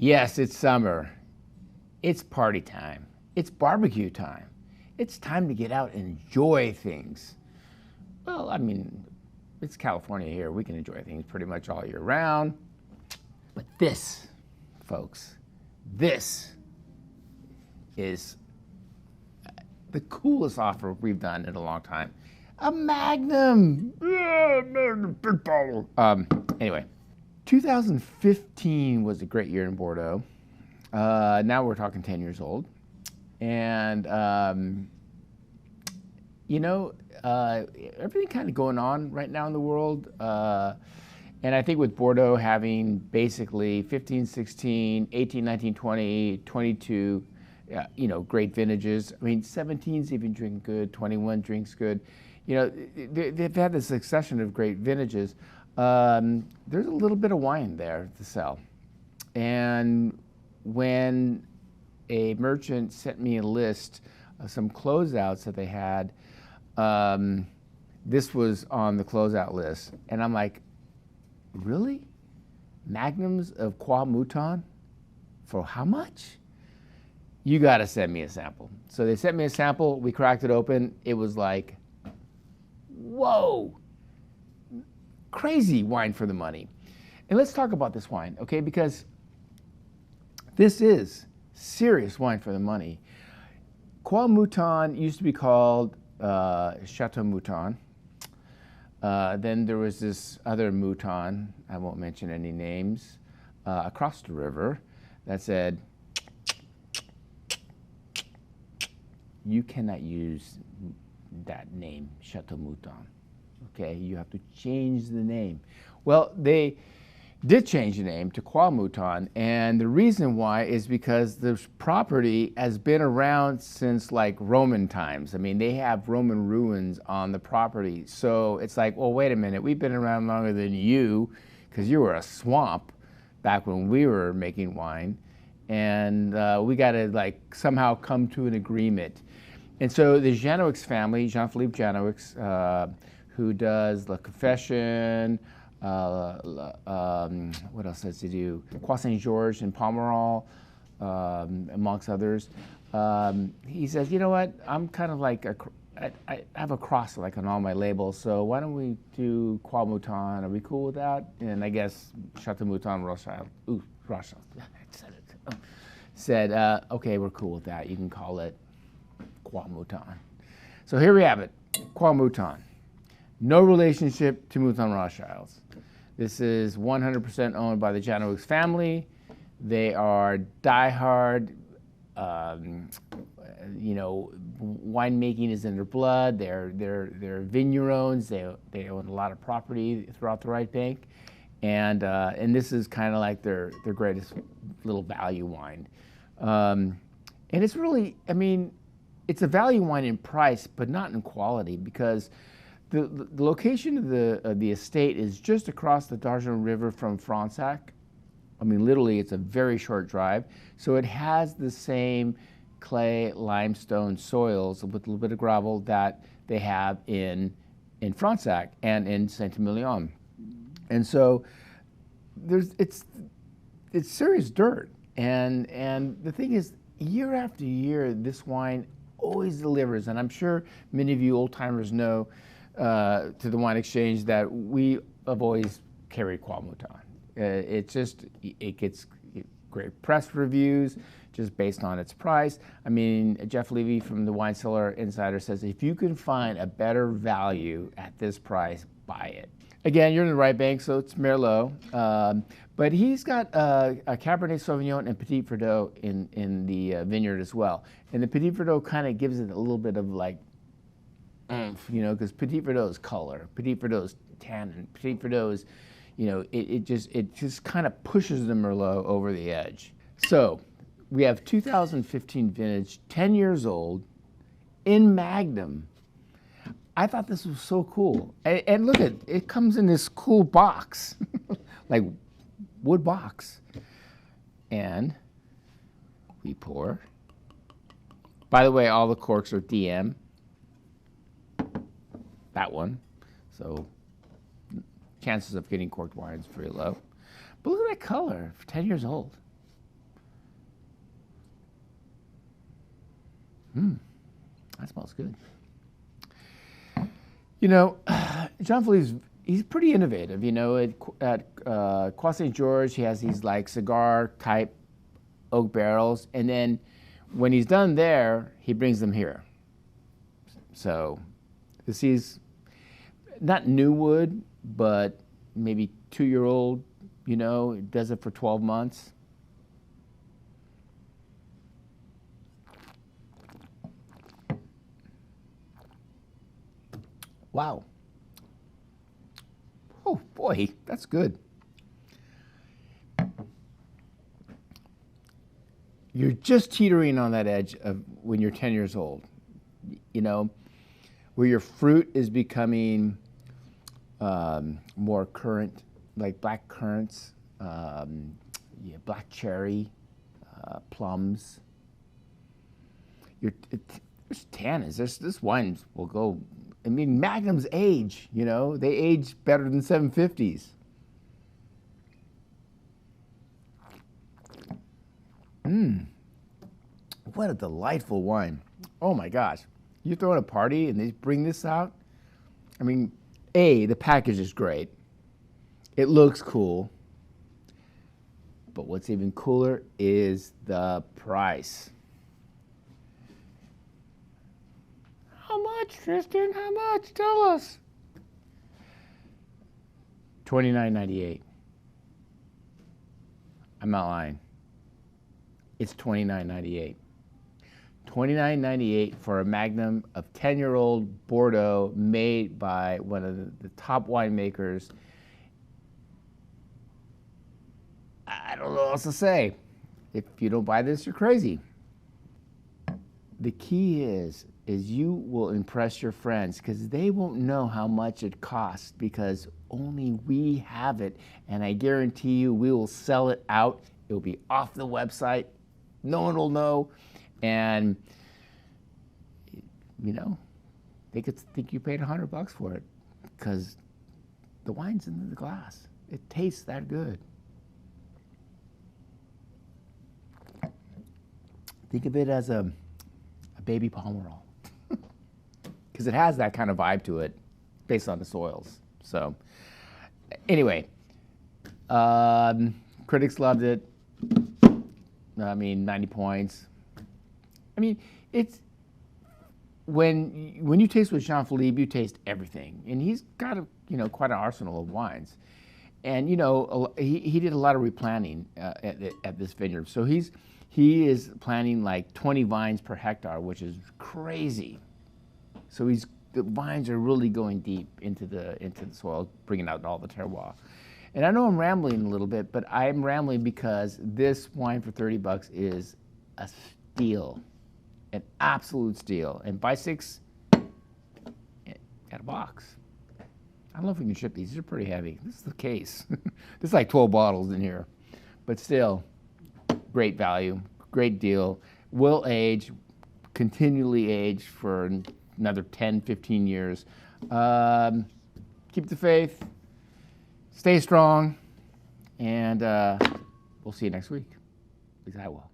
Yes, it's summer. It's party time. It's barbecue time. It's time to get out and enjoy things. Well, I mean, it's California here. We can enjoy things pretty much all year round. But this, folks, this is the coolest offer we've done in a long time. A Magnum! Big bottle. Anyway, 2015 was a great year in Bordeaux. Now we're talking 10 years old. And, everything kind of going on right now in the world. And I think with Bordeaux having basically 15, 16, 18, 19, 20, 22, great vintages. I mean, 17's even drinking good, 21 drinks good. They've had this succession of great vintages. There's a little bit of wine there to sell. And when a merchant sent me a list of some closeouts that they had, this was on the closeout list. And I'm like, really? Magnums of Croix Mouton? For how much? You gotta send me a sample. So they sent me a sample, we cracked it open. It was like, whoa, crazy wine for the money. And let's talk about this wine, okay? Because this is serious wine for the money. Croix Mouton used to be called Chateau Mouton. Then there was this other Mouton, I won't mention any names, across the river that said, you cannot use that name, Chateau Mouton, okay? You have to change the name. Well, they did change the name to Croix Mouton, and the reason why is because this property has been around since like Roman times. I mean, they have Roman ruins on the property. So it's like, well, wait a minute, we've been around longer than you, because you were a swamp back when we were making wine, and we gotta like somehow come to an agreement. And so the Janowix family, Jean-Philippe Janowix, who does La Confession, what else does he do? Croix Saint-Georges and Pomerol, amongst others. He says, you know what? I'm kind of like I have a cross like on all my labels, so why don't we do Croix Mouton? Are we cool with that? And I guess Chateau Mouton Rothschild, said, okay, we're cool with that. You can call it Croix Mouton. So here we have it, Croix Mouton. No relationship to Mouton Rothschilds. This is 100% owned by the Janowix family. They are diehard, winemaking is in their blood. They're vignerons. They own a lot of property throughout the right bank. And this is kind of like their greatest little value wine. And it's really, I mean, it's a value wine in price, but not in quality, because the location of the estate is just across the Dargeon River from Fronsac. I mean, literally, it's a very short drive. So it has the same clay limestone soils with a little bit of gravel that they have in Fronsac and in Saint-Emilion. And so it's serious dirt. And the thing is, year after year, this wine always delivers. And I'm sure many of you old timers know to the Wine Exchange that we have always carried Croix Mouton. It gets great press reviews just based on its price. I mean, Jeff Levy from the Wine Cellar Insider says, if you can find a better value at this price, buy it. Again, you're in the right bank, so it's Merlot. But he's got a Cabernet Sauvignon and Petit Verdot in the vineyard as well. And the Petit Verdot kind of gives it a little bit of like, because Petit Verdot is color, Petit Verdot is tannin, Petit Verdot is, it just kind of pushes the Merlot over the edge. So we have 2015 vintage, 10 years old, in Magnum. I thought this was so cool. And look at it comes in this cool box, like wood box. And we pour. By the way, all the corks are DM. That one. So chances of getting corked wine is pretty low. But look at that color, 10 years old. That smells good. You know, Jean-Philippe's, he's pretty innovative. You know, at Croix St. George, he has these like cigar type oak barrels, and then when he's done there, he brings them here. So this is not new wood, but maybe 2-year-old. You know, it does it for 12 months. Wow. Oh boy, that's good. You're just teetering on that edge of when you're 10 years old, you know, where your fruit is becoming more currant, like black currants, yeah, black cherry, plums. There's tannins. This wine will go. I mean, Magnums age, you know, they age better than 750s. What a delightful wine. Oh my gosh. You throw in a party and they bring this out. I mean, the package is great. It looks cool. But what's even cooler is the price. How much, Tristan? How much? Tell us. $29.98. I'm not lying. It's $29.98. $29.98 for a Magnum of 10-year-old Bordeaux made by one of the top winemakers. I don't know what else to say. If you don't buy this, you're crazy. The key is you will impress your friends because they won't know how much it costs because only we have it. And I guarantee you we will sell it out. It will be off the website. No one will know. And, you know, they could think you paid $100 for it because the wine's in the glass. It tastes that good. Think of it as a baby Pomerol because it has that kind of vibe to it based on the soils. So anyway, critics loved it. I mean, 90 points. I mean, it's when you taste with Jean-Philippe, you taste everything, and he's got quite an arsenal of wines, and you know he did a lot of replanting at this vineyard. So he is planting like 20 vines per hectare, which is crazy. So the vines are really going deep into the soil, bringing out all the terroir. And I know I'm rambling a little bit, but I'm rambling because this wine for $30 is a steal, an absolute steal. And buy 6, got a box. I don't know if we can ship these. These are pretty heavy. This is the case. There's like 12 bottles in here, but still, great value, great deal. Will age, continually age for another 10, 15 years. Keep the faith. Stay strong, and we'll see you next week. At least I will.